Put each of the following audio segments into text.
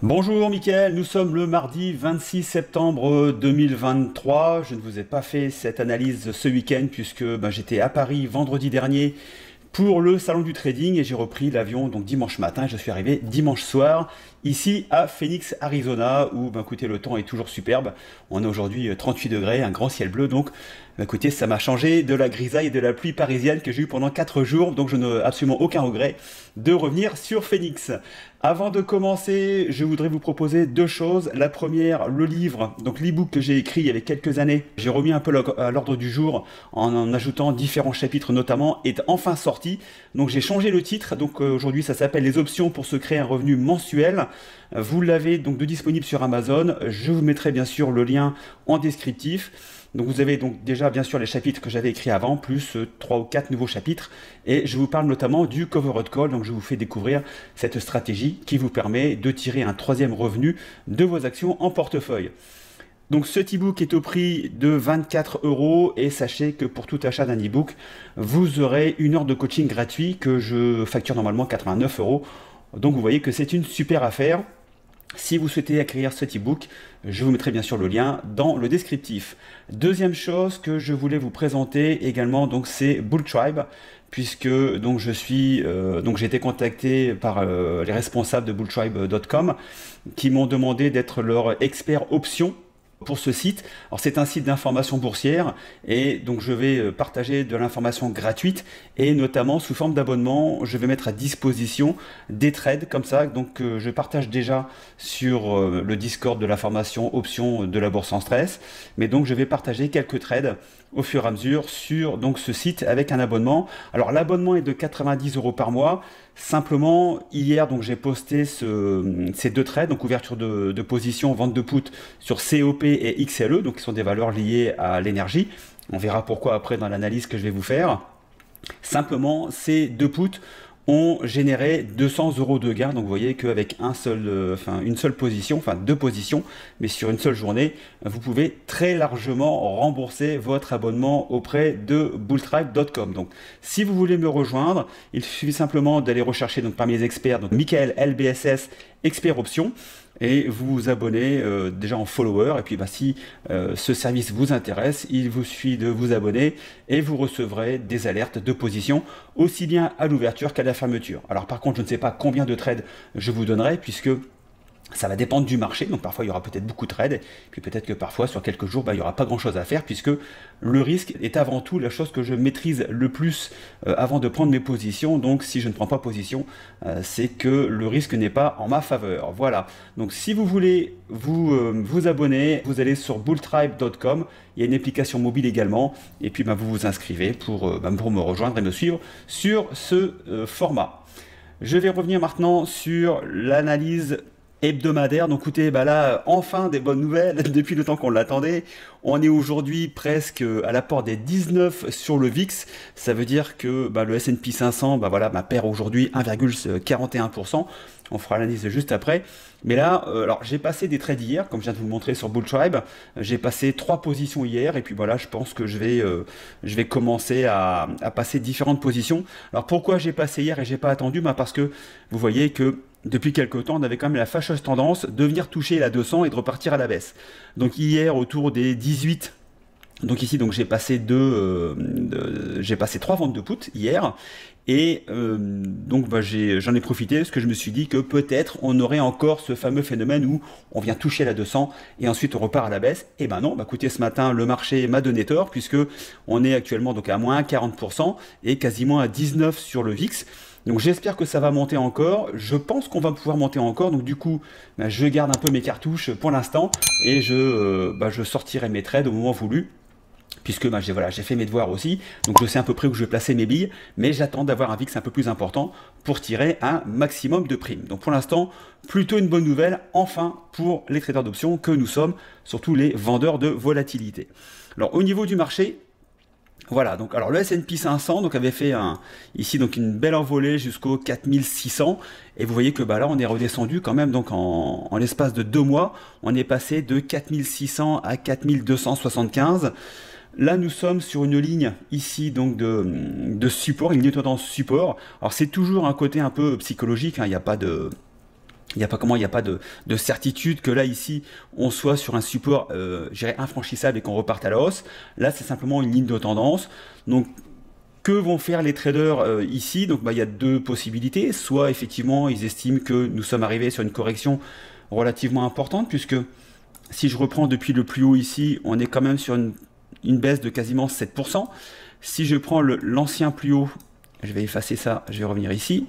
Bonjour Mickaël, nous sommes le mardi 26 septembre 2023. Je ne vous ai pas fait cette analyse ce week-end puisque j'étais à Paris vendredi dernier pour le salon du trading et j'ai repris l'avion donc dimanche matin. Je suis arrivé dimanche soir ici à Phoenix, Arizona où écoutez, le temps est toujours superbe. On a aujourd'hui 38 degrés, un grand ciel bleu donc écoutez, ça m'a changé de la grisaille et de la pluie parisienne que j'ai eu pendant 4 jours, donc je n'ai absolument aucun regret de revenir sur Phoenix. Avant de commencer, je voudrais vous proposer deux choses. La première, le livre, donc l'e-book que j'ai écrit il y a quelques années. J'ai remis un peu à l'ordre du jour en ajoutant différents chapitres notamment, est enfin sorti. Donc j'ai changé le titre, donc aujourd'hui ça s'appelle Les options pour se créer un revenu mensuel. Vous l'avez donc de disponible sur Amazon. Je vous mettrai bien sûr le lien en descriptif. Donc vous avez donc déjà bien sûr les chapitres que j'avais écrits avant, plus 3 ou 4 nouveaux chapitres. Et je vous parle notamment du covered call, donc je vous fais découvrir cette stratégie qui vous permet de tirer un troisième revenu de vos actions en portefeuille. Donc cet e-book est au prix de 24 € et sachez que pour tout achat d'un e-book, vous aurez une heure de coaching gratuit que je facture normalement 89 €. Donc vous voyez que c'est une super affaire. Si vous souhaitez acquérir cet e-book, je vous mettrai bien sûr le lien dans le descriptif. Deuxième chose que je voulais vous présenter également, donc c'est Bull Tribe, puisque donc j'ai été contacté par les responsables de bulltribe.com qui m'ont demandé d'être leur expert option pour ce site. Alors c'est un site d'information boursière et donc je vais partager de l'information gratuite et notamment sous forme d'abonnement, je vais mettre à disposition des trades comme ça. Donc je partage déjà sur le Discord de l'information option de la bourse en stress, mais donc je vais partager quelques trades au fur et à mesure sur donc ce site avec un abonnement. Alors l'abonnement est de 90 € par mois. Simplement hier donc j'ai posté ces deux trades, donc ouverture de position, vente de put sur COP et XLE, donc qui sont des valeurs liées à l'énergie. On verra pourquoi après dans l'analyse que je vais vous faire. Simplement ces deux puts ont généré 200 € de gain. Donc vous voyez qu'avec une seule position, enfin deux positions, mais sur une seule journée, vous pouvez très largement rembourser votre abonnement auprès de bulltribe.com. Donc si vous voulez me rejoindre, il suffit simplement d'aller rechercher donc parmi les experts, donc Mickaël LBSS expert option, et vous vous abonnez déjà en follower. Et puis si ce service vous intéresse, il vous suffit de vous abonner et vous recevrez des alertes de position aussi bien à l'ouverture qu'à la fermeture. Alors par contre, je ne sais pas combien de trades je vous donnerai puisque ça va dépendre du marché, donc parfois il y aura peut-être beaucoup de trades, puis peut-être que parfois sur quelques jours il n'y aura pas grand chose à faire puisque le risque est avant tout la chose que je maîtrise le plus avant de prendre mes positions. Donc si je ne prends pas position, c'est que le risque n'est pas en ma faveur. Voilà, donc si vous voulez vous abonner, vous allez sur bulltribe.com, il y a une application mobile également, et puis vous vous inscrivez pour me rejoindre et me suivre sur ce format. Je vais revenir maintenant sur l'analyse hebdomadaire. Donc écoutez, là enfin des bonnes nouvelles depuis le temps qu'on l'attendait. On est aujourd'hui presque à la porte des 19 sur le VIX. Ça veut dire que le S&P 500 perd aujourd'hui 1,41%. On fera l'analyse juste après. Mais là, alors j'ai passé des trades hier, comme je viens de vous le montrer sur Bull Tribe. J'ai passé 3 positions hier et puis voilà, je pense que je vais commencer à passer différentes positions. Alors pourquoi j'ai passé hier et j'ai pas attendu? Parce que vous voyez que depuis quelques temps, on avait quand même la fâcheuse tendance de venir toucher la 200 et de repartir à la baisse. Donc hier, autour des 18, donc ici, j'ai passé j'ai passé 3 ventes de put hier. Et j'en ai profité parce que je me suis dit que peut-être on aurait encore ce fameux phénomène où on vient toucher la 200 et ensuite on repart à la baisse. Et non, écoutez, ce matin le marché m'a donné tort puisque on est actuellement donc à moins 40% et quasiment à 19 sur le VIX. Donc j'espère que ça va monter encore. Je pense qu'on va pouvoir monter encore. Donc du coup, je garde un peu mes cartouches pour l'instant et je sortirai mes trades au moment voulu. Puisque j'ai fait mes devoirs aussi, donc je sais à peu près où je vais placer mes billes, mais j'attends d'avoir un VIX un peu plus important pour tirer un maximum de primes. Donc pour l'instant, plutôt une bonne nouvelle, enfin pour les traders d'options que nous sommes, surtout les vendeurs de volatilité. Alors au niveau du marché, voilà, donc alors le S&P 500 avait fait ici une belle envolée jusqu'au 4600 et vous voyez que là on est redescendu quand même donc en l'espace de 2 mois, on est passé de 4600 à 4275. Là, nous sommes sur une ligne ici donc de support, une ligne de tendance support. Alors c'est toujours un côté un peu psychologique, il n'y a pas de Il n'y a pas comment, il n'y a pas de certitude que là, ici, on soit sur un support, je dirais, infranchissable et qu'on reparte à la hausse. Là, c'est simplement une ligne de tendance. Donc, que vont faire les traders ici? Donc, il y a deux possibilités. Soit, effectivement, ils estiment que nous sommes arrivés sur une correction relativement importante, puisque si je reprends depuis le plus haut ici, on est quand même sur une baisse de quasiment 7%. Si je prends l'ancien plus haut, je vais effacer ça, je vais revenir ici.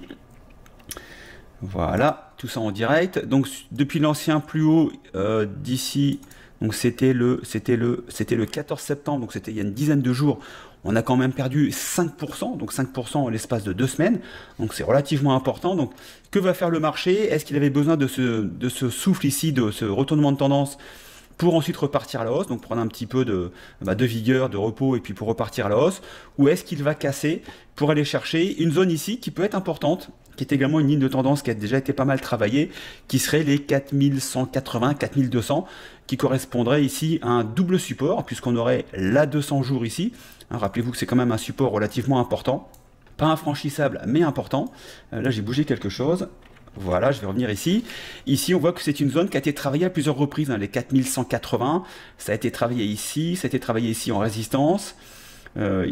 Voilà, tout ça en direct. Donc depuis l'ancien plus haut d'ici, donc c'était le 14 septembre, donc c'était il y a une dizaine de jours, on a quand même perdu 5%, donc 5% en l'espace de 2 semaines, donc c'est relativement important. Donc que va faire le marché? Est-ce qu'il avait besoin de ce souffle ici, de ce retournement de tendance pour ensuite repartir à la hausse, donc prendre un petit peu de vigueur, de repos, et puis pour repartir à la hausse, ou est-ce qu'il va casser pour aller chercher une zone ici qui peut être importante, qui est également une ligne de tendance qui a déjà été pas mal travaillée, qui serait les 4180, 4200, qui correspondrait ici à un double support, puisqu'on aurait la 200 jours ici. Rappelez-vous que c'est quand même un support relativement important, pas infranchissable, mais important. Là, j'ai bougé quelque chose. Voilà, je vais revenir ici. Ici, on voit que c'est une zone qui a été travaillée à plusieurs reprises, les 4180. Ça a été travaillé ici, ça a été travaillé ici en résistance.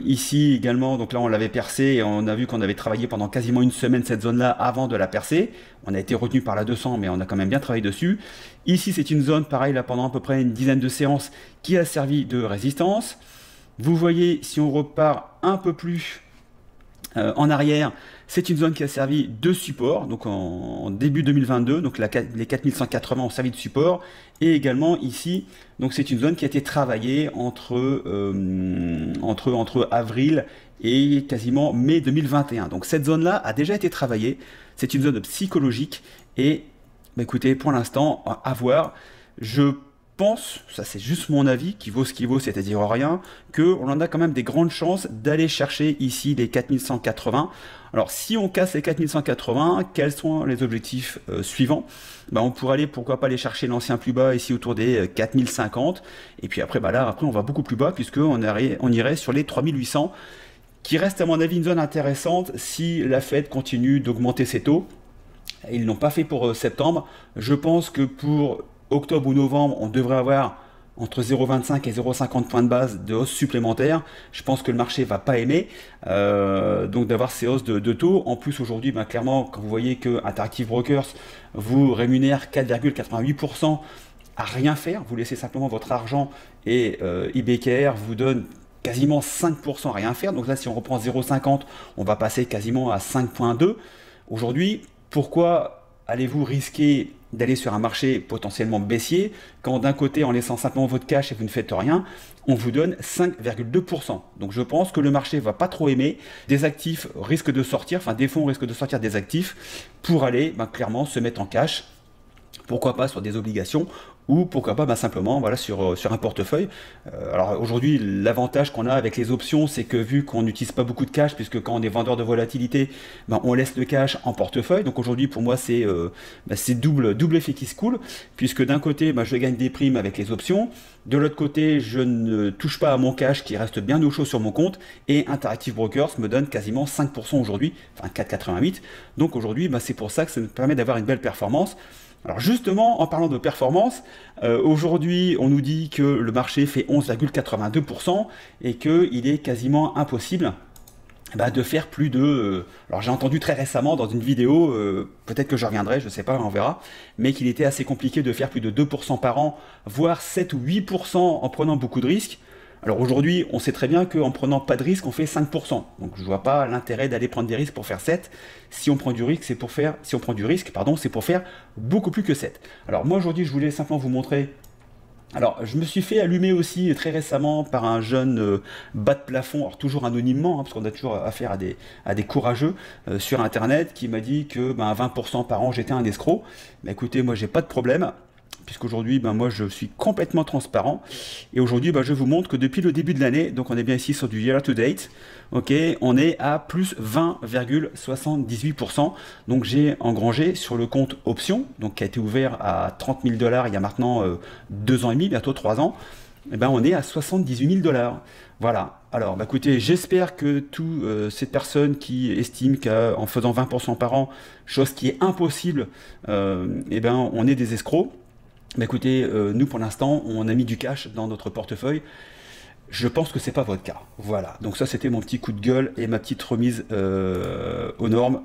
Ici également, donc là on l'avait percé et on a vu qu'on avait travaillé pendant quasiment une semaine cette zone-là avant de la percer. On a été retenu par la 200, mais on a quand même bien travaillé dessus. Ici, c'est une zone, pareil, là pendant à peu près une dizaine de séances, qui a servi de résistance. Vous voyez, si on repart un peu plus en arrière, c'est une zone qui a servi de support, donc en début 2022, donc les 4180 ont servi de support, et également ici, donc c'est une zone qui a été travaillée entre avril et quasiment mai 2021. Donc cette zone-là a déjà été travaillée, c'est une zone psychologique, et écoutez, pour l'instant, à voir, je pense, ça c'est juste mon avis, qui vaut ce qui vaut, c'est-à-dire rien, qu'on en a quand même des grandes chances d'aller chercher ici les 4180. Alors si on casse les 4180, quels sont les objectifs suivants? On pourrait aller, pourquoi pas, aller chercher l'ancien plus bas ici autour des 4050, et puis après, là, après on va beaucoup plus bas, puisqu'on irait sur les 3800, qui reste à mon avis une zone intéressante si la Fed continue d'augmenter ses taux. Ils ne l'ont pas fait pour septembre. Je pense que pour octobre ou novembre, on devrait avoir entre 0,25 et 0,50 points de base de hausse supplémentaire. Je pense que le marché va pas aimer donc d'avoir ces hausses de taux. En plus aujourd'hui, clairement, quand vous voyez que Interactive Brokers vous rémunère 4,88% à rien faire, vous laissez simplement votre argent, et IBKR vous donne quasiment 5% à rien faire. Donc là, si on reprend 0,50, on va passer quasiment à 5,2. Aujourd'hui, pourquoi allez-vous risquer d'aller sur un marché potentiellement baissier, quand d'un côté, en laissant simplement votre cash et vous ne faites rien, on vous donne 5,2%. Donc je pense que le marché va pas trop aimer. Des actifs risquent de sortir, des fonds risquent de sortir des actifs pour aller clairement se mettre en cash. Pourquoi pas sur des obligations, ou pourquoi pas simplement sur un portefeuille. Alors aujourd'hui, l'avantage qu'on a avec les options, c'est que vu qu'on n'utilise pas beaucoup de cash, puisque quand on est vendeur de volatilité, on laisse le cash en portefeuille. Donc aujourd'hui, pour moi, c'est double effet qui se coule, puisque d'un côté, je gagne des primes avec les options, de l'autre côté, je ne touche pas à mon cash qui reste bien au chaud sur mon compte, et Interactive Brokers me donne quasiment 5% aujourd'hui, 4,88. Donc aujourd'hui, c'est pour ça que ça me permet d'avoir une belle performance. Alors justement, en parlant de performance, aujourd'hui on nous dit que le marché fait 11,82% et qu'il est quasiment impossible de faire plus de... alors j'ai entendu très récemment dans une vidéo, peut-être que je reviendrai, je ne sais pas, on verra, mais qu'il était assez compliqué de faire plus de 2% par an, voire 7 ou 8% en prenant beaucoup de risques. Alors aujourd'hui, on sait très bien qu'en prenant pas de risque, on fait 5%. Donc je ne vois pas l'intérêt d'aller prendre des risques pour faire 7. Si on prend du risque, c'est pour faire beaucoup plus que 7. Alors moi aujourd'hui, je voulais simplement vous montrer. Alors je me suis fait allumer aussi très récemment par un jeune bas de plafond, alors toujours anonymement, parce qu'on a toujours affaire à des courageux sur internet, qui m'a dit que 20% par an j'étais un escroc. Mais écoutez, moi j'ai pas de problème, puisqu'aujourd'hui, moi, je suis complètement transparent. Et aujourd'hui, je vous montre que depuis le début de l'année, donc on est bien ici sur du year to date, ok, on est à plus 20,78%. Donc j'ai engrangé sur le compte option, donc qui a été ouvert à 30 000 $ il y a maintenant 2 ans et demi, bientôt 3 ans. eh ben, on est à 78 000 $. Voilà. Alors, bah, écoutez, j'espère que toutes ces personnes qui estiment qu'en faisant 20% par an, chose qui est impossible, eh ben, on est des escrocs. Bah, écoutez, nous pour l'instant, on a mis du cash dans notre portefeuille. Je pense que c'est pas votre cas. Voilà. Donc ça, c'était mon petit coup de gueule et ma petite remise aux normes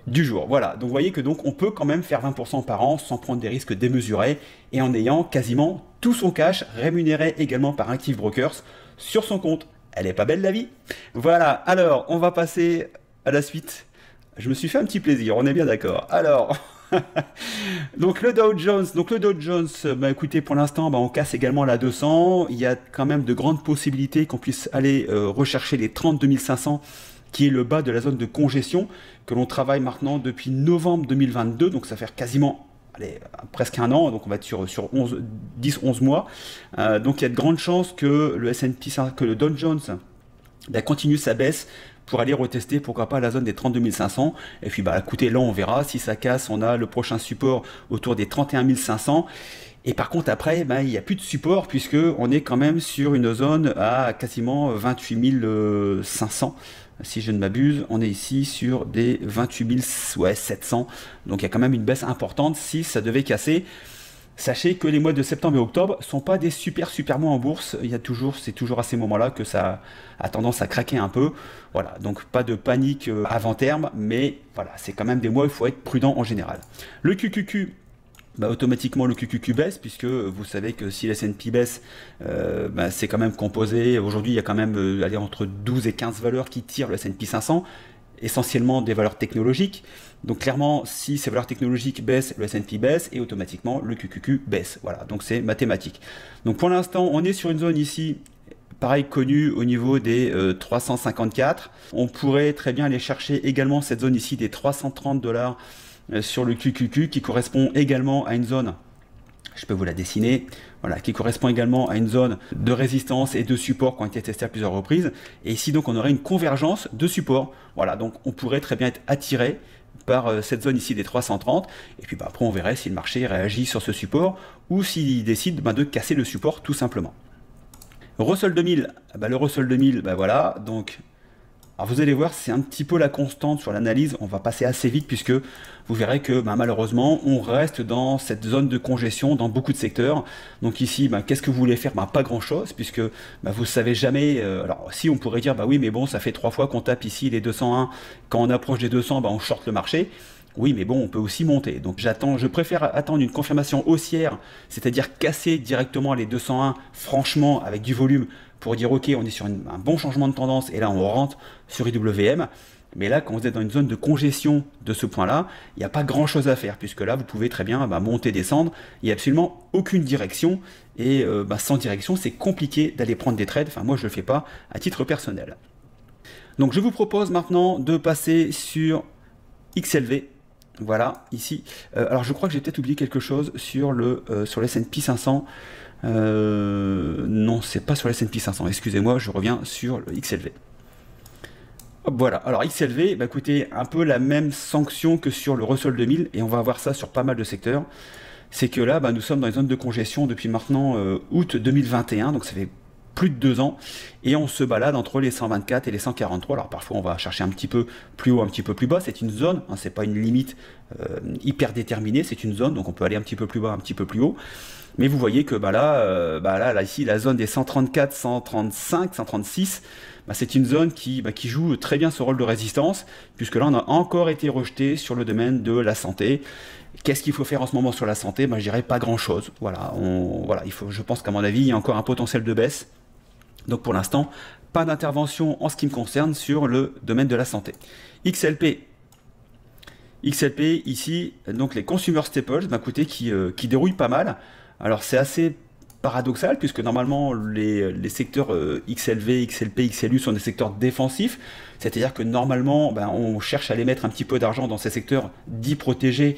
du jour. Voilà. Donc vous voyez que donc on peut quand même faire 20% par an sans prendre des risques démesurés et en ayant quasiment tout son cash rémunéré également par Active Brokers sur son compte. Elle est pas belle la vie? Voilà. Alors, on va passer à la suite. Je me suis fait un petit plaisir, on est bien d'accord. Alors, donc le Dow Jones, bah, écoutez, pour l'instant, bah, on casse également la 200. Il y a quand même de grandes possibilités qu'on puisse aller rechercher les 32 500, qui est le bas de la zone de congestion, que l'on travaille maintenant depuis novembre 2022. Donc ça fait quasiment, allez, presque un an, donc on va être sur 10-11 mois. Donc il y a de grandes chances que le S&P, que le Dow Jones bah, continue sa baisse pour aller retester, pourquoi pas, la zone des 32 500. Et puis, bah, écoutez, là, on verra. Si ça casse, on a le prochain support autour des 31 500. Et par contre, après, bah, il n'y a plus de support puisque on est quand même sur une zone à quasiment 28 500. Si je ne m'abuse, on est ici sur des 28 700. Donc, il y a quand même une baisse importante si ça devait casser. Sachez que les mois de septembre et octobre sont pas des super mois en bourse. C'est toujours à ces moments-là que ça a tendance à craquer un peu. Voilà, donc pas de panique avant terme, mais voilà, c'est quand même des mois où il faut être prudent en général. Le QQQ, bah, automatiquement le QQQ baisse, puisque vous savez que si le S&P baisse, bah, c'est quand même composé. Aujourd'hui, il y a quand même entre 12 et 15 valeurs qui tirent le S&P 500. Essentiellement des valeurs technologiques. Donc clairement, si ces valeurs technologiques baissent, le S&P baisse et automatiquement le QQQ baisse. Voilà, donc c'est mathématique. Donc pour l'instant, on est sur une zone ici, pareil, connue au niveau des 354. On pourrait très bien aller chercher également cette zone ici des 330 $ sur le QQQ qui correspond également à une zone, je peux vous la dessiner, voilà, qui correspond également à une zone de résistance et de support qui ont été testés à plusieurs reprises. Et ici, donc, on aurait une convergence de support. Voilà, donc on pourrait très bien être attiré par cette zone ici des 330. Et puis bah, après, on verrait si le marché réagit sur ce support ou s'il décide bah, de casser le support tout simplement. Russell 2000, bah, le Russell 2000, bah, voilà, donc... Alors vous allez voir, c'est un petit peu la constante sur l'analyse, on va passer assez vite puisque vous verrez que bah, malheureusement on reste dans cette zone de congestion dans beaucoup de secteurs. Donc ici, bah, qu'est-ce que vous voulez faire? Bah, pas grand chose puisque bah, vous ne savez jamais, alors si on pourrait dire bah oui mais bon ça fait 3 fois qu'on tape ici les 201, quand on approche des 200 bah, on short le marché. Oui, mais bon, on peut aussi monter. Donc je préfère attendre une confirmation haussière, c'est-à-dire casser directement les 201, franchement, avec du volume, pour dire ok, on est sur un bon changement de tendance, et là on rentre sur IWM. Mais là, quand vous êtes dans une zone de congestion de ce point-là, il n'y a pas grand-chose à faire, puisque là, vous pouvez très bien bah, monter, descendre. Il n'y a absolument aucune direction, et bah, sans direction, c'est compliqué d'aller prendre des trades. Enfin, moi, je ne le fais pas à titre personnel. Donc, je vous propose maintenant de passer sur XLV. Voilà, ici. Alors, je crois que j'ai peut-être oublié quelque chose sur le S&P 500. Non, c'est pas sur le S&P 500. Excusez-moi, je reviens sur le XLV. Hop, voilà. Alors, XLV, bah, écoutez, un peu la même sanction que sur le Russell 2000, et on va avoir ça sur pas mal de secteurs. C'est que là, bah, nous sommes dans une zone de congestion depuis maintenant août 2021, donc ça fait plus de 2 ans, et on se balade entre les 124 et les 143. Alors parfois on va chercher un petit peu plus haut, un petit peu plus bas, c'est une zone, hein, c'est pas une limite hyper déterminée, c'est une zone, donc on peut aller un petit peu plus bas, un petit peu plus haut. Mais vous voyez que bah là, ici, la zone des 134, 135, 136, bah, c'est une zone qui joue très bien ce rôle de résistance, puisque là on a encore été rejeté sur le domaine de la santé. Qu'est-ce qu'il faut faire en ce moment sur la santé? Bah, je dirais pas grand-chose. Voilà, je pense qu'à mon avis, il y a encore un potentiel de baisse. Donc pour l'instant, pas d'intervention en ce qui me concerne sur le domaine de la santé. XLP ici, donc les consumer staples, bah, écoutez, qui dérouillent pas mal. Alors c'est assez paradoxal puisque normalement les secteurs XLV, XLP, XLU sont des secteurs défensifs. C'est-à-dire que normalement, ben, on cherche à aller mettre un petit peu d'argent dans ces secteurs dits protégés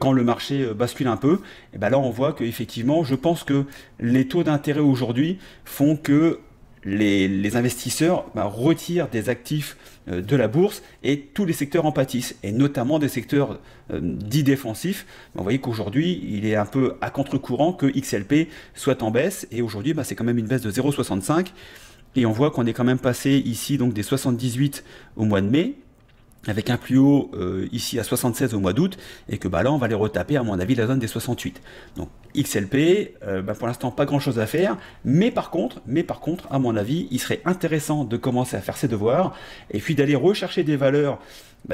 quand le marché bascule un peu. Et ben là, on voit qu'effectivement, je pense que les taux d'intérêt aujourd'hui font que les investisseurs retirent des actifs de la bourse et tous les secteurs en pâtissent, et notamment des secteurs dits défensifs. Vous voyez qu'aujourd'hui, il est un peu à contre-courant que XLP soit en baisse, et aujourd'hui, c'est quand même une baisse de 0,65, et on voit qu'on est quand même passé ici donc des 78 au mois de mai, avec un plus haut ici à 76 au mois d'août, et que là on va les retaper à mon avis la zone des 68. Donc XLP, pour l'instant pas grand chose à faire, mais par contre à mon avis il serait intéressant de commencer à faire ses devoirs, et puis d'aller rechercher des valeurs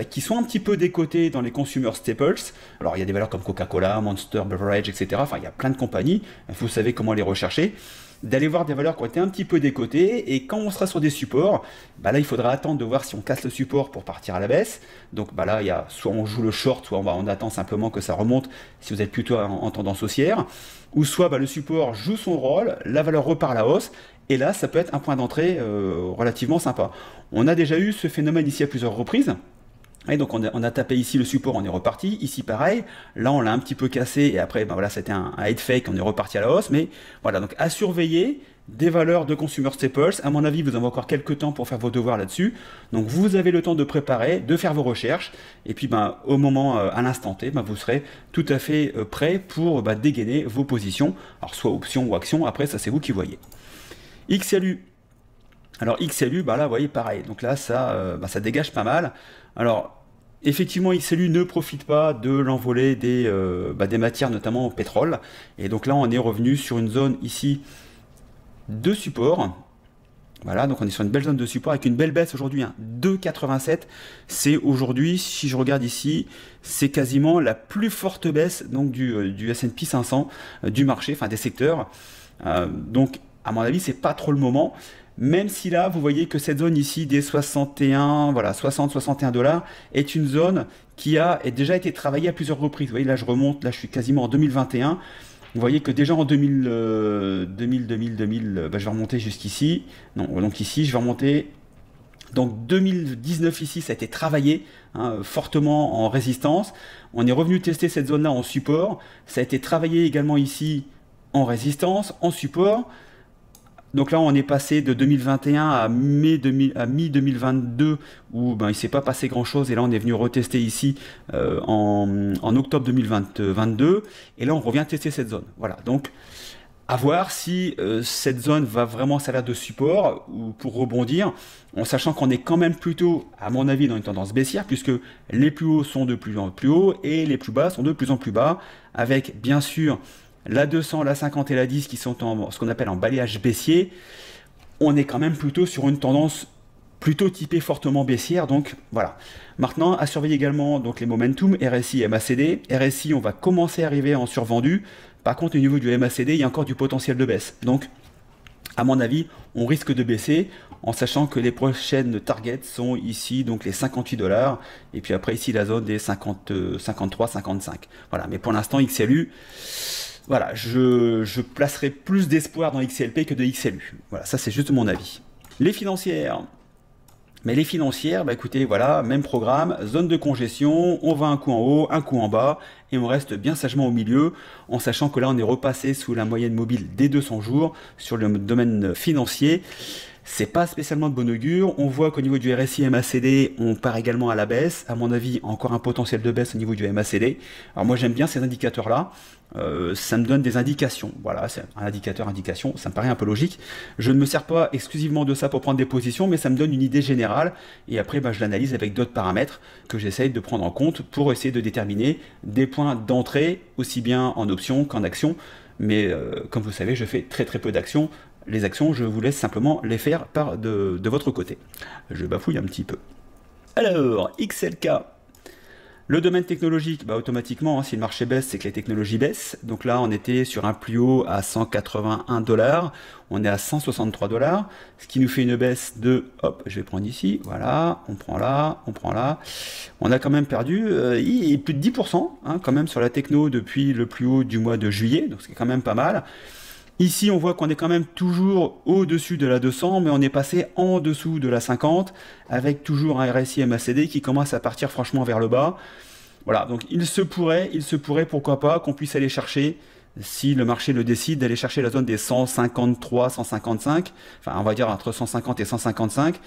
qui sont un petit peu décotées dans les consumer staples. Alors il y a des valeurs comme Coca-Cola, Monster Beverage, etc. Enfin il y a plein de compagnies, vous savez comment les rechercher, d'aller voir des valeurs qui ont été un petit peu décotées, et quand on sera sur des supports, là il faudra attendre de voir si on casse le support pour partir à la baisse. Donc là il y a soit on joue le short, soit on attend simplement que ça remonte si vous êtes plutôt en tendance haussière, ou soit le support joue son rôle, la valeur repart à la hausse, et là ça peut être un point d'entrée relativement sympa. On a déjà eu ce phénomène ici à plusieurs reprises. Et donc on a tapé ici le support, on est reparti, ici pareil, là on l'a un petit peu cassé, et après c'était un head fake, on est reparti à la hausse, mais voilà, donc à surveiller des valeurs de consumer staples. À mon avis vous avez encore quelques temps pour faire vos devoirs là-dessus, donc vous avez le temps de préparer, de faire vos recherches, et puis au moment, à l'instant T, vous serez tout à fait prêt pour dégainer vos positions, alors soit option ou action, après ça c'est vous qui voyez. XLU. Alors XLU, là vous voyez pareil, donc là ça dégage pas mal. Alors effectivement XLU ne profite pas de l'envolée des matières, notamment au pétrole, et donc là on est revenu sur une zone ici de support. Voilà, donc on est sur une belle zone de support avec une belle baisse aujourd'hui, 2,87. C'est aujourd'hui, si je regarde ici, c'est quasiment la plus forte baisse donc du S&P 500, du marché, enfin des secteurs. Donc à mon avis c'est pas trop le moment. Même si là, vous voyez que cette zone ici des 61, 60-61 $, est une zone qui a déjà été travaillée à plusieurs reprises. Vous voyez, là je remonte, là je suis quasiment en 2021. Vous voyez que déjà en 2000, je vais remonter jusqu'ici. Non, donc ici, je vais remonter. Donc 2019 ici, ça a été travaillé fortement en résistance. On est revenu tester cette zone-là en support. Ça a été travaillé également ici en résistance, en support. Donc là, on est passé de 2021 à mi-2022 où il ne s'est pas passé grand-chose. Et là, on est venu retester ici en octobre 2022. Et là, on revient tester cette zone. Voilà, donc à voir si cette zone va vraiment servir de support ou pour rebondir, en sachant qu'on est quand même plutôt, à mon avis, dans une tendance baissière, puisque les plus hauts sont de plus en plus hauts et les plus bas sont de plus en plus bas, avec bien sûr la 200, la 50 et la 10 qui sont en ce qu'on appelle en balayage baissier. On est quand même plutôt sur une tendance plutôt typée fortement baissière, donc voilà. Maintenant, à surveiller également donc les momentum, RSI et MACD. RSI, on va commencer à arriver en survendu. Par contre, au niveau du MACD, il y a encore du potentiel de baisse. Donc, à mon avis, on risque de baisser, en sachant que les prochaines targets sont ici, donc les 58 $, et puis après ici la zone des 50, 53, 55. Voilà, mais pour l'instant, XLU... Voilà, je placerai plus d'espoir dans XLP que de XLU. Voilà, ça c'est juste mon avis. Les financières. Mais les financières, écoutez, voilà, même programme, zone de congestion, on va un coup en haut, un coup en bas, et on reste bien sagement au milieu, en sachant que là on est repassé sous la moyenne mobile des 200 jours sur le domaine financier. C'est pas spécialement de bon augure. On voit qu'au niveau du RSI MACD, on part également à la baisse. À mon avis, encore un potentiel de baisse au niveau du MACD. Alors moi j'aime bien ces indicateurs-là. Ça me donne des indications. Voilà, c'est un indication, ça me paraît un peu logique. Je ne me sers pas exclusivement de ça pour prendre des positions, mais ça me donne une idée générale. Et après, je l'analyse avec d'autres paramètres que j'essaye de prendre en compte pour essayer de déterminer des points d'entrée, aussi bien en option qu'en action. Mais comme vous savez, je fais très peu d'actions. Les actions, je vous laisse simplement les faire de votre côté. Je bafouille un petit peu. Alors, XLK. Le domaine technologique, automatiquement, si le marché baisse, c'est que les technologies baissent. Donc là, on était sur un plus haut à 181 $. On est à 163 $. Ce qui nous fait une baisse de, hop, je vais prendre ici, voilà, on prend là, on prend là. On a quand même perdu plus de 10% quand même sur la techno depuis le plus haut du mois de juillet. Donc c'est quand même pas mal. Ici, on voit qu'on est quand même toujours au-dessus de la 200, mais on est passé en dessous de la 50, avec toujours un RSI MACD qui commence à partir franchement vers le bas. Voilà, donc il se pourrait pourquoi pas, qu'on puisse aller chercher si le marché le décide d'aller chercher la zone des 153, 155, enfin on va dire entre 150 et 155,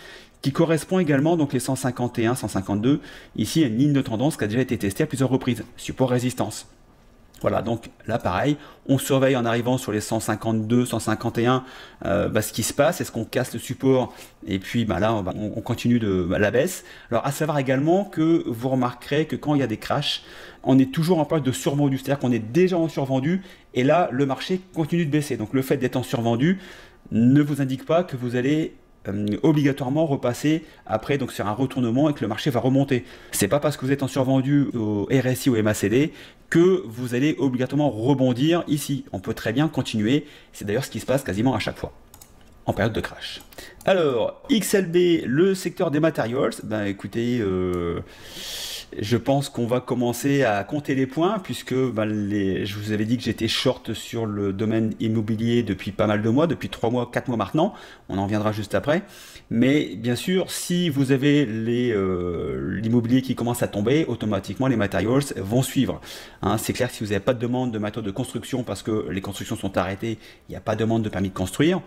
qui correspond également donc les 151, 152. Ici, il y a une ligne de tendance qui a déjà été testée à plusieurs reprises, support-résistance. Voilà, donc là pareil, on surveille en arrivant sur les 152, 151 ce qui se passe, est-ce qu'on casse le support et puis là on continue de la baisse. Alors à savoir également que vous remarquerez que quand il y a des crashs, on est toujours en période de survendu, c'est-à-dire qu'on est déjà en survendu et là le marché continue de baisser. Donc le fait d'être en survendu ne vous indique pas que vous allez obligatoirement repasser après donc sur un retournement et que le marché va remonter. C'est pas parce que vous êtes en survendu au RSI ou MACD que vous allez obligatoirement rebondir ici. On peut très bien continuer. C'est d'ailleurs ce qui se passe quasiment à chaque fois en période de crash. Alors XLB, le secteur des materials, écoutez, je pense qu'on va commencer à compter les points puisque je vous avais dit que j'étais short sur le domaine immobilier depuis pas mal de mois, depuis 3 mois, 4 mois maintenant. On en reviendra juste après. Mais bien sûr, si vous avez l'immobilier qui commence à tomber, automatiquement les materials vont suivre. Hein, c'est clair que si vous n'avez pas de demande de matériaux de construction parce que les constructions sont arrêtées, il n'y a pas de demande de permis de construire,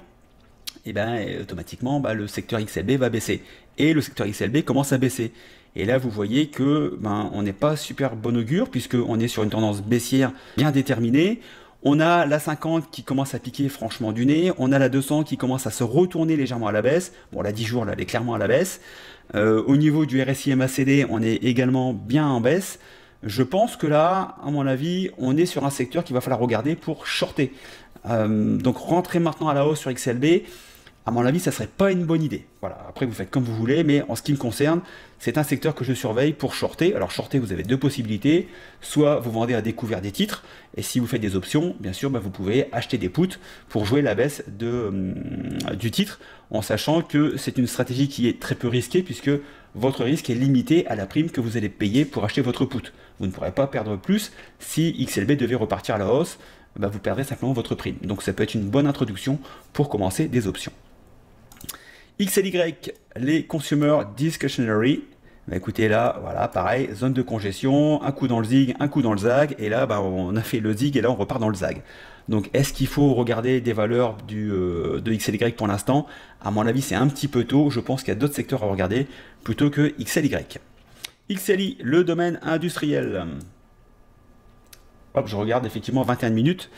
et automatiquement le secteur XLB va baisser. Et le secteur XLB commence à baisser. Et là, vous voyez que on n'est pas super bon augure puisqu'on est sur une tendance baissière bien déterminée. On a la 50 qui commence à piquer franchement du nez. On a la 200 qui commence à se retourner légèrement à la baisse. Bon, la 10 jours, là, elle est clairement à la baisse. Au niveau du RSI MACD, on est également bien en baisse. Je pense que là, à mon avis, on est sur un secteur qu'il va falloir regarder pour shorter. Donc, rentrer maintenant à la hausse sur XLB, à mon avis, ça serait pas une bonne idée. Voilà. Après, vous faites comme vous voulez, mais en ce qui me concerne, c'est un secteur que je surveille pour shorter. Alors, shorter, vous avez deux possibilités. Soit vous vendez à découvert des titres, et si vous faites des options, bien sûr, vous pouvez acheter des puts pour jouer la baisse du titre, en sachant que c'est une stratégie qui est très peu risquée, puisque votre risque est limité à la prime que vous allez payer pour acheter votre put. Vous ne pourrez pas perdre plus si XLB devait repartir à la hausse. Vous perdrez simplement votre prime. Donc, ça peut être une bonne introduction pour commencer des options. XLY, les Consumer Discretionary. Écoutez là, voilà, pareil, zone de congestion, un coup dans le zig, un coup dans le zag, et là, on a fait le zig et là, on repart dans le zag. Donc, est-ce qu'il faut regarder des valeurs de XLY pour l'instant? À mon avis, c'est un petit peu tôt. Je pense qu'il y a d'autres secteurs à regarder plutôt que XLY. XLI, le domaine industriel. Hop, je regarde effectivement 21 minutes.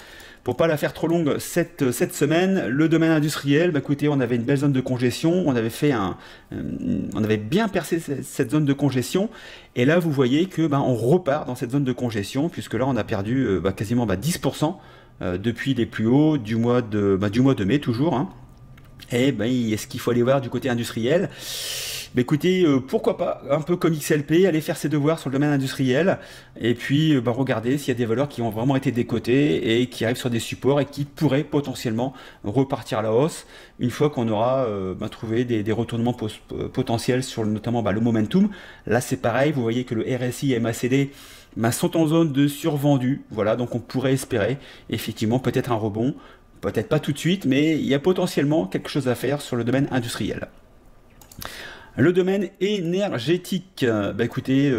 Pour pas la faire trop longue cette semaine, le domaine industriel, écoutez, on avait une belle zone de congestion, on avait bien percé cette zone de congestion, et là vous voyez que on repart dans cette zone de congestion, puisque là on a perdu quasiment 10% depuis les plus hauts du mois de mai toujours. Hein. Et est-ce qu'il faut aller voir du côté industriel? Écoutez, pourquoi pas, un peu comme XLP, aller faire ses devoirs sur le domaine industriel et puis regarder s'il y a des valeurs qui ont vraiment été décotées et qui arrivent sur des supports et qui pourraient potentiellement repartir à la hausse une fois qu'on aura trouvé des retournements potentiels sur notamment le momentum. Là c'est pareil, vous voyez que le RSI et MACD sont en zone de survendu, voilà, donc on pourrait espérer effectivement peut-être un rebond, peut-être pas tout de suite, mais il y a potentiellement quelque chose à faire sur le domaine industriel. Le domaine énergétique, écoutez,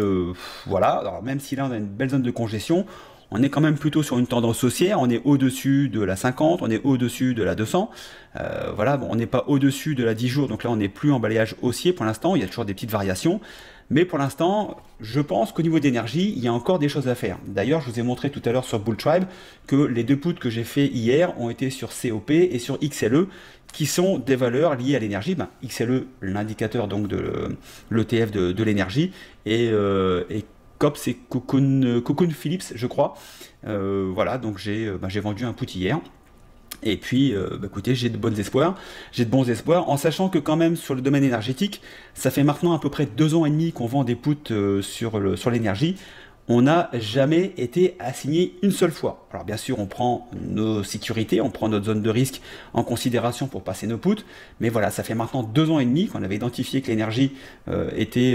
voilà, alors même si là on a une belle zone de congestion, on est quand même plutôt sur une tendance haussière, on est au-dessus de la 50, on est au-dessus de la 200, voilà, on n'est pas au-dessus de la 10 jours, donc là on n'est plus en balayage haussier pour l'instant, il y a toujours des petites variations, mais pour l'instant, je pense qu'au niveau d'énergie, il y a encore des choses à faire. D'ailleurs, je vous ai montré tout à l'heure sur Bull Tribe que les deux puts que j'ai fait hier ont été sur COP et sur XLE, qui sont des valeurs liées à l'énergie. XLE, l'indicateur donc de l'ETF de l'énergie, et COP, c'est Cocoon Phillips, je crois. Voilà, donc j'ai vendu un put hier. Et puis, écoutez, j'ai de bons espoirs, en sachant que quand même sur le domaine énergétique, ça fait maintenant à peu près 2 ans et demi qu'on vend des puts sur l'énergie. On n'a jamais été assigné une seule fois. Alors bien sûr, on prend nos sécurités, on prend notre zone de risque en considération pour passer nos puts, mais voilà, ça fait maintenant 2 ans et demi qu'on avait identifié que l'énergie était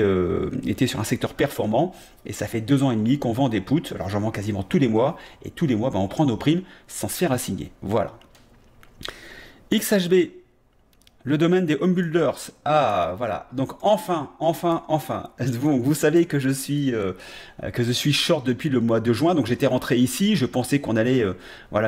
sur un secteur performant, et ça fait 2 ans et demi qu'on vend des puts. Alors j'en vends quasiment tous les mois, et tous les mois, on prend nos primes sans se faire assigner. Voilà. XHB, le domaine des home builders. Ah, voilà. Donc enfin. Vous savez que je suis short depuis le mois de juin. Donc j'étais rentré ici. Je pensais qu'on allait,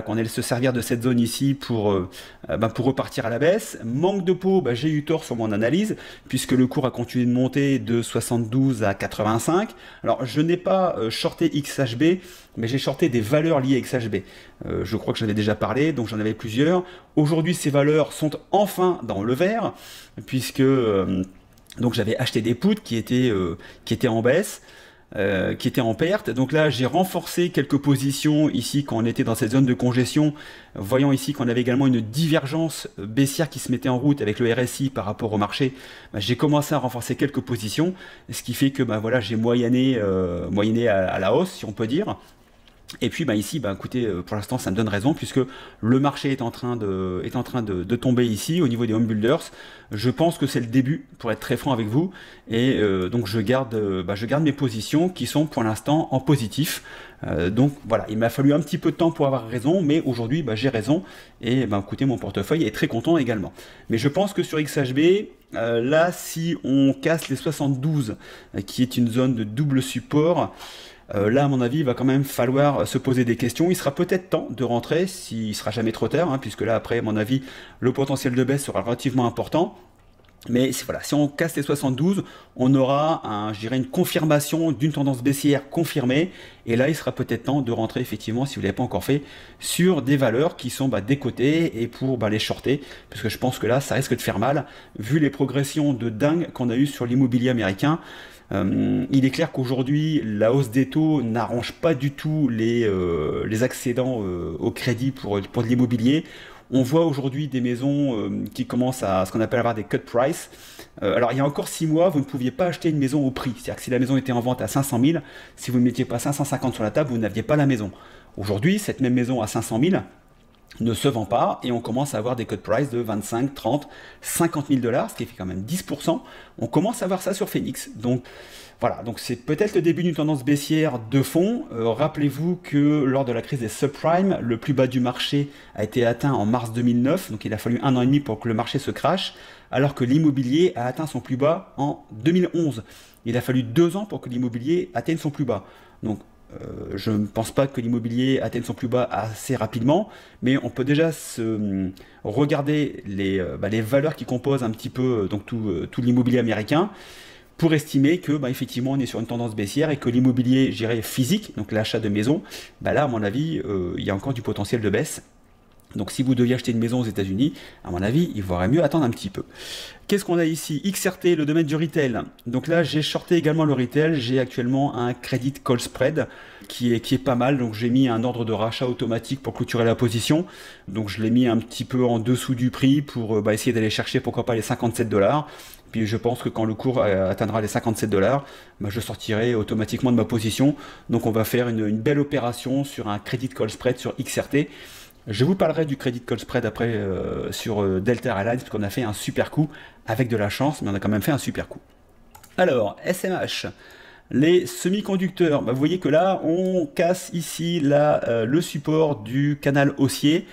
qu'on allait se servir de cette zone ici pour repartir à la baisse. Manque de peau, j'ai eu tort sur mon analyse puisque le cours a continué de monter de 72 à 85. Alors je n'ai pas shorté XHB, mais j'ai shorté des valeurs liées à XHB. Je crois que j'en avais déjà parlé, donc j'en avais plusieurs. Aujourd'hui, ces valeurs sont enfin dans le vert, puisque donc j'avais acheté des puts qui étaient en baisse, qui étaient en perte. Donc là, j'ai renforcé quelques positions ici quand on était dans cette zone de congestion, voyant ici qu'on avait également une divergence baissière qui se mettait en route avec le RSI par rapport au marché. J'ai commencé à renforcer quelques positions, ce qui fait que j'ai moyenné à la hausse, si on peut dire. Et puis ici, écoutez, pour l'instant ça me donne raison puisque le marché est en train de tomber ici au niveau des home builders. Je pense que c'est le début, pour être très franc avec vous, et donc je garde mes positions qui sont pour l'instant en positif. Donc voilà, il m'a fallu un petit peu de temps pour avoir raison, mais aujourd'hui j'ai raison et écoutez, mon portefeuille est très content également. Mais je pense que sur XHB, là si on casse les 72, qui est une zone de double support, là, à mon avis, il va quand même falloir se poser des questions. Il sera peut-être temps de rentrer, s'il sera jamais trop tard, puisque là, après, à mon avis, le potentiel de baisse sera relativement important. Mais voilà, si on casse les 72, on aura, je dirais, une confirmation d'une tendance baissière confirmée. Et là, il sera peut-être temps de rentrer, effectivement, si vous ne l'avez pas encore fait, sur des valeurs qui sont décotées et pour les shorter. Parce que je pense que là, ça risque de faire mal, vu les progressions de dingue qu'on a eues sur l'immobilier américain. Il est clair qu'aujourd'hui, la hausse des taux n'arrange pas du tout les accédants au crédit pour de l'immobilier. On voit aujourd'hui des maisons qui commencent à ce qu'on appelle avoir des cut price. Alors il y a encore 6 mois, vous ne pouviez pas acheter une maison au prix. C'est-à-dire que si la maison était en vente à 500 000, si vous ne mettiez pas 550 sur la table, vous n'aviez pas la maison. Aujourd'hui, cette même maison à 500 000 ne se vend pas et on commence à avoir des cut price de 25, 30, 50 000 $, ce qui fait quand même 10%. On commence à voir ça sur Phoenix. Donc voilà, donc c'est peut-être le début d'une tendance baissière de fond. Rappelez-vous que lors de la crise des subprimes, le plus bas du marché a été atteint en mars 2009, donc il a fallu 1 an et demi pour que le marché se crache, alors que l'immobilier a atteint son plus bas en 2011. Il a fallu 2 ans pour que l'immobilier atteigne son plus bas. Donc je ne pense pas que l'immobilier atteigne son plus bas assez rapidement, mais on peut déjà regarder les valeurs qui composent un petit peu tout l'immobilier américain pour estimer que effectivement on est sur une tendance baissière et que l'immobilier, je dirais, physique, donc l'achat de maison, là à mon avis il y a encore du potentiel de baisse. Donc si vous deviez acheter une maison aux États-Unis, à mon avis, il vaudrait mieux attendre un petit peu. Qu'est-ce qu'on a ici? XRT, le domaine du retail. Donc là, j'ai shorté également le retail. J'ai actuellement un credit call spread qui est pas mal. Donc j'ai mis un ordre de rachat automatique pour clôturer la position. Donc je l'ai mis un petit peu en dessous du prix pour essayer d'aller chercher pourquoi pas les 57 $. Puis je pense que quand le cours atteindra les 57 $, je sortirai automatiquement de ma position. Donc on va faire une belle opération sur un credit call spread sur XRT. Je vous parlerai du credit call spread après sur Delta Airlines, parce qu'on a fait un super coup avec de la chance, mais on a quand même fait un super coup. Alors, SMH, les semi-conducteurs, vous voyez que là, on casse ici le support du canal haussier.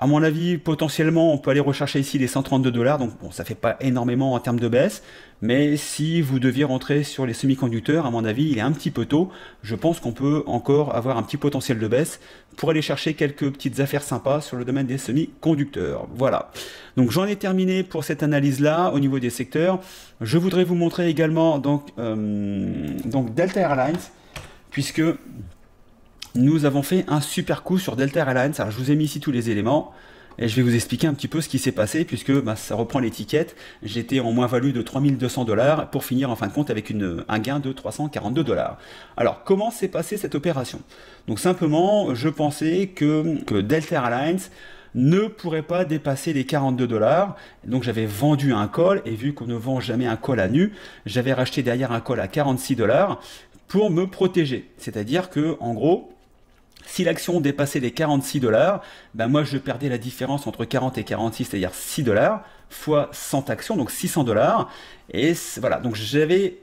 À mon avis, potentiellement, on peut aller rechercher ici les 132 $. Donc, bon, ça fait pas énormément en termes de baisse. Mais si vous deviez rentrer sur les semi-conducteurs, à mon avis, il est un petit peu tôt. Je pense qu'on peut encore avoir un petit potentiel de baisse pour aller chercher quelques petites affaires sympas sur le domaine des semi-conducteurs. Voilà. Donc, j'en ai terminé pour cette analyse-là au niveau des secteurs. Je voudrais vous montrer également donc Delta Airlines, puisque nous avons fait un super coup sur Delta Airlines. Alors je vous ai mis ici tous les éléments et je vais vous expliquer un petit peu ce qui s'est passé puisque ça reprend l'étiquette. J'étais en moins-value de 3200 $ pour finir en fin de compte avec un gain de 342 $. Alors comment s'est passée cette opération? Donc simplement, je pensais que Delta Airlines ne pourrait pas dépasser les 42 $. Donc j'avais vendu un call et vu qu'on ne vend jamais un call à nu, j'avais racheté derrière un call à 46 $ pour me protéger. C'est-à-dire que en gros, si l'action dépassait les 46 $, moi je perdais la différence entre 40 et 46, c'est-à-dire 6 $ fois 100 actions, donc 600 $. Et voilà, donc j'avais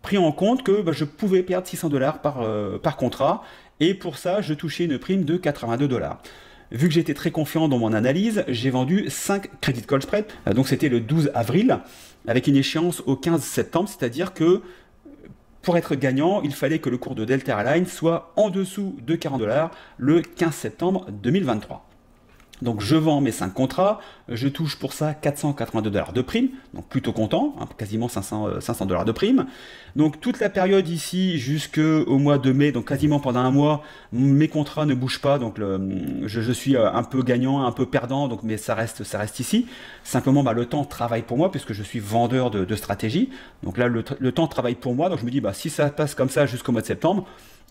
pris en compte que je pouvais perdre 600 $ par contrat, et pour ça je touchais une prime de 82 $. vu que j'étais très confiant dans mon analyse, j'ai vendu 5 credit call spread. Donc c'était le 12 avril, avec une échéance au 15 septembre, c'est-à-dire que pour être gagnant, il fallait que le cours de Delta Airlines soit en dessous de 40 $ le 15 septembre 2023. Donc je vends mes 5 contrats, je touche pour ça 482 $ de prime, donc plutôt content, hein, quasiment 500 $ de prime. Donc toute la période ici jusqu'au mois de mai, donc quasiment pendant un mois, mes contrats ne bougent pas, donc je suis un peu gagnant, un peu perdant, donc, mais ça reste ici. Simplement le temps travaille pour moi puisque je suis vendeur de stratégie. Donc là le temps travaille pour moi, donc je me dis si ça passe comme ça jusqu'au mois de septembre,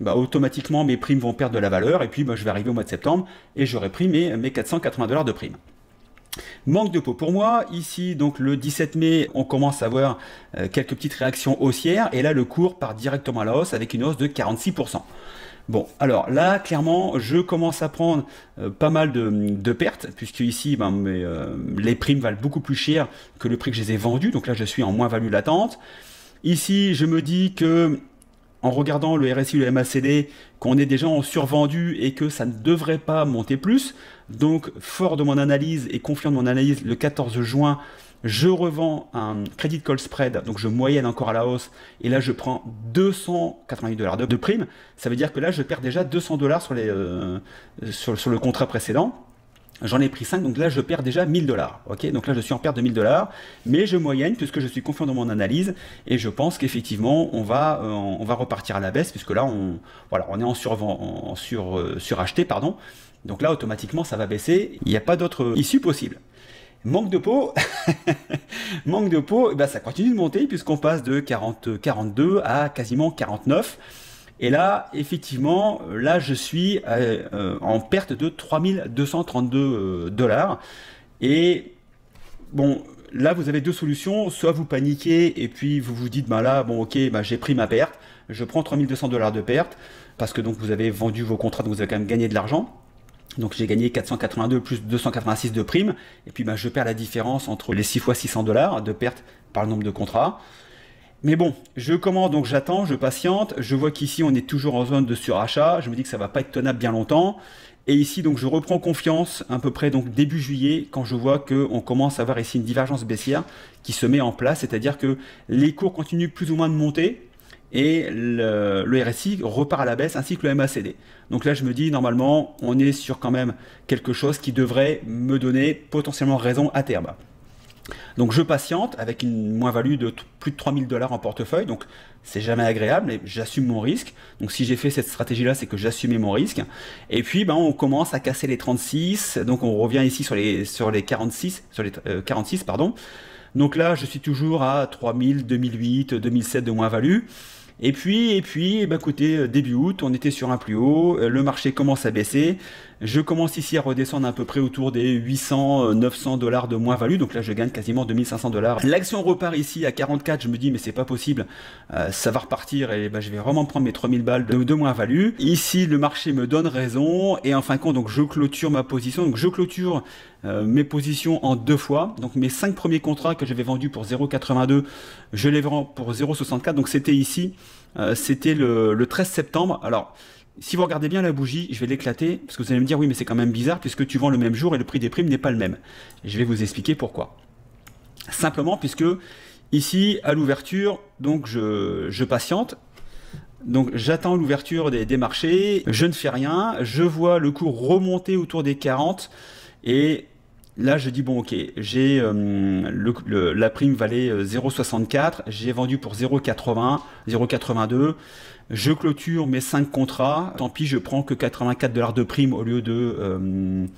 automatiquement mes primes vont perdre de la valeur et puis je vais arriver au mois de septembre et j'aurai pris mes 480 $ de prime. Manque de peau pour moi, ici donc le 17 mai on commence à voir quelques petites réactions haussières et là le cours part directement à la hausse avec une hausse de 46%. Bon, alors là, clairement, je commence à prendre pas mal de pertes, puisque ici, les primes valent beaucoup plus cher que le prix que je les ai vendus, donc là je suis en moins-value latente. Ici, je me dis que en regardant le RSI ou le MACD, qu'on est déjà en survendu et que ça ne devrait pas monter plus. Donc, fort de mon analyse et confiant de mon analyse, le 14 juin, je revends un credit call spread, donc je moyenne encore à la hausse, et là je prends 288 $ de prime. Ça veut dire que là je perds déjà 200 $ sur le contrat précédent. J'en ai pris 5, donc là je perds déjà 1000 $. Ok, donc là je suis en perte de 1000 $, mais je moyenne puisque je suis confiant dans mon analyse et je pense qu'effectivement on va repartir à la baisse puisque là on est en suracheté, pardon. Donc là automatiquement ça va baisser, il n'y a pas d'autre issue possible. Manque de peau, manque de peau, ça continue de monter puisqu'on passe de 42 à quasiment 49. Et là, effectivement, là, je suis en perte de 3232 $. Et bon, là, vous avez deux solutions. Soit vous paniquez et puis vous vous dites, là, bon, ok, j'ai pris ma perte. Je prends 3200 $ de perte parce que donc vous avez vendu vos contrats, donc vous avez quand même gagné de l'argent. Donc j'ai gagné 482 plus 286 de prime. Et puis je perds la différence entre les 6 fois 600 $ de perte par le nombre de contrats. Mais bon, je commence, donc j'attends, je patiente, je vois qu'ici on est toujours en zone de surachat, je me dis que ça va pas être tenable bien longtemps, et ici donc je reprends confiance à peu près donc début juillet quand je vois qu'on commence à avoir ici une divergence baissière qui se met en place, c'est-à-dire que les cours continuent plus ou moins de monter, et le RSI repart à la baisse ainsi que le MACD. Donc là je me dis normalement on est sur quand même quelque chose qui devrait me donner potentiellement raison à terme. Donc je patiente avec une moins-value de plus de 3000 $ en portefeuille, donc c'est jamais agréable, mais j'assume mon risque. Donc si j'ai fait cette stratégie-là, c'est que j'assumais mon risque. Et puis on commence à casser les 36, donc on revient ici sur les 46, pardon. Donc là, je suis toujours à 3000, 2008, 2007 de moins-value. Et puis, écoutez, début août, on était sur un plus haut, le marché commence à baisser, je commence ici à redescendre à peu près autour des 800, 900 $ de moins-value, donc là je gagne quasiment 2500 $. L'action repart ici à 44, je me dis mais c'est pas possible, ça va repartir et je vais vraiment prendre mes 3000 balles de moins-value. Ici le marché me donne raison et en fin de compte donc je clôture ma position, donc je clôture mes positions en 2 fois, donc mes 5 premiers contrats que j'avais vendus pour 0,82, je les vends pour 0,64, donc c'était ici, c'était le 13 septembre. Alors si vous regardez bien la bougie, je vais l'éclater, parce que vous allez me dire oui mais c'est quand même bizarre puisque tu vends le même jour et le prix des primes n'est pas le même. Je vais vous expliquer pourquoi. Simplement puisque ici à l'ouverture, donc je patiente. Donc j'attends l'ouverture des marchés, je ne fais rien, je vois le cours remonter autour des 40 et là je dis bon ok, j'ai la prime valait 0,64, j'ai vendu pour 0,80, 0,82, je clôture mes 5 contrats, tant pis je prends que 84 $ de prime au lieu de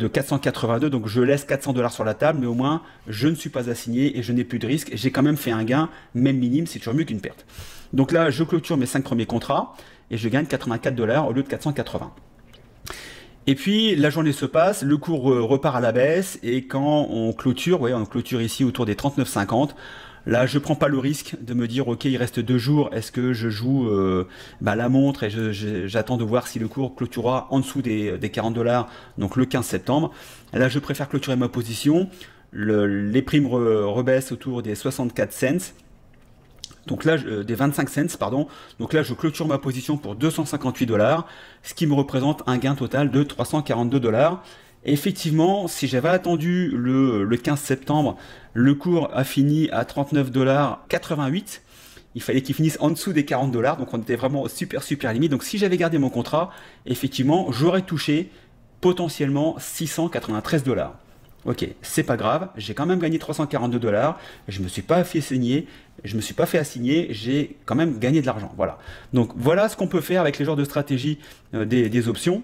482, donc je laisse 400 $ sur la table, mais au moins je ne suis pas assigné et je n'ai plus de risque, j'ai quand même fait un gain, même minime, c'est toujours mieux qu'une perte. Donc là je clôture mes 5 premiers contrats et je gagne 84 $ au lieu de 480. Et puis la journée se passe, le cours repart à la baisse et quand on clôture, on clôture ici autour des 39,50. Là, je prends pas le risque de me dire ok, il reste 2 jours, est-ce que je joue la montre et j'attends de voir si le cours clôturera en dessous des 40 $, donc le 15 septembre. Là, je préfère clôturer ma position. Les primes rebaissent autour des 64 cents. Donc là, des 25 cents, pardon. Donc là, je clôture ma position pour 258 $, ce qui me représente un gain total de 342 $. Et effectivement, si j'avais attendu le 15 septembre, le cours a fini à 39,88 $. Il fallait qu'il finisse en dessous des 40 $, donc on était vraiment super limite. Donc si j'avais gardé mon contrat, effectivement, j'aurais touché potentiellement 693 $. Ok, c'est pas grave, j'ai quand même gagné 342 $, je me suis pas fait signer, j'ai quand même gagné de l'argent. Voilà. Donc voilà ce qu'on peut faire avec les genres de stratégies des options.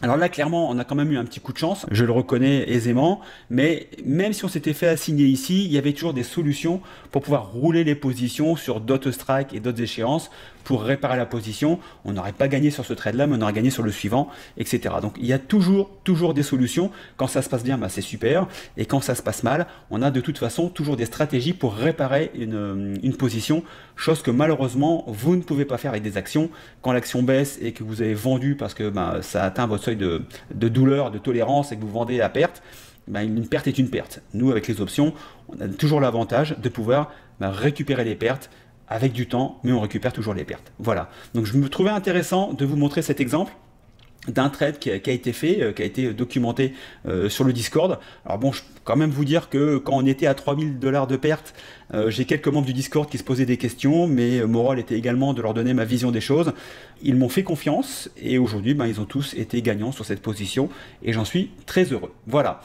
Alors là, clairement, on a quand même eu un petit coup de chance, je le reconnais aisément, mais même si on s'était fait assigner ici, il y avait toujours des solutions pour pouvoir rouler les positions sur d'autres strikes et d'autres échéances pour réparer la position. On n'aurait pas gagné sur ce trade-là, mais on aurait gagné sur le suivant, etc. Donc il y a toujours des solutions. Quand ça se passe bien, bah, c'est super, et quand ça se passe mal, on a de toute façon toujours des stratégies pour réparer une position, chose que malheureusement, vous ne pouvez pas faire avec des actions. Quand l'action baisse et que vous avez vendu parce que bah, ça atteint votre seuil de douleur, de tolérance, et que vous vendez à perte, ben, une perte est une perte. Nous, avec les options, on a toujours l'avantage de pouvoir récupérer les pertes avec du temps, mais on récupère toujours les pertes. Voilà. Donc je me trouvais intéressant de vous montrer cet exemple d'un trade qui a été fait, qui a été documenté sur le Discord. Alors bon, je peux quand même vous dire que quand on était à 3000 $ de perte, j'ai quelques membres du Discord qui se posaient des questions, mais mon rôle était également de leur donner ma vision des choses. Ils m'ont fait confiance, et aujourd'hui, ben, ils ont tous été gagnants sur cette position, et j'en suis très heureux. Voilà.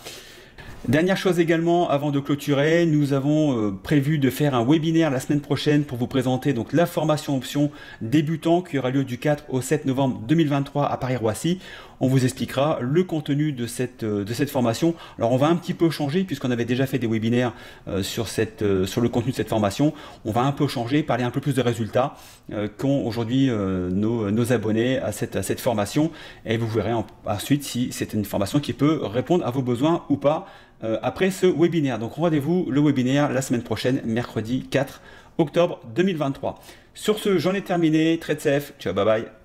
Dernière chose également, avant de clôturer, nous avons prévu de faire un webinaire la semaine prochaine pour vous présenter donc la formation option débutant qui aura lieu du 4 au 7 novembre 2023 à Paris-Roissy. On vous expliquera le contenu de cette formation. Alors on va un petit peu changer puisqu'on avait déjà fait des webinaires sur le contenu de cette formation. On va un peu changer, parler un peu plus de résultats qu'ont aujourd'hui nos abonnés à cette formation, et vous verrez ensuite si c'est une formation qui peut répondre à vos besoins ou pas après ce webinaire. Donc rendez-vous le webinaire la semaine prochaine, mercredi 4 octobre 2023. Sur ce, j'en ai terminé. Trade safe. Ciao, bye bye.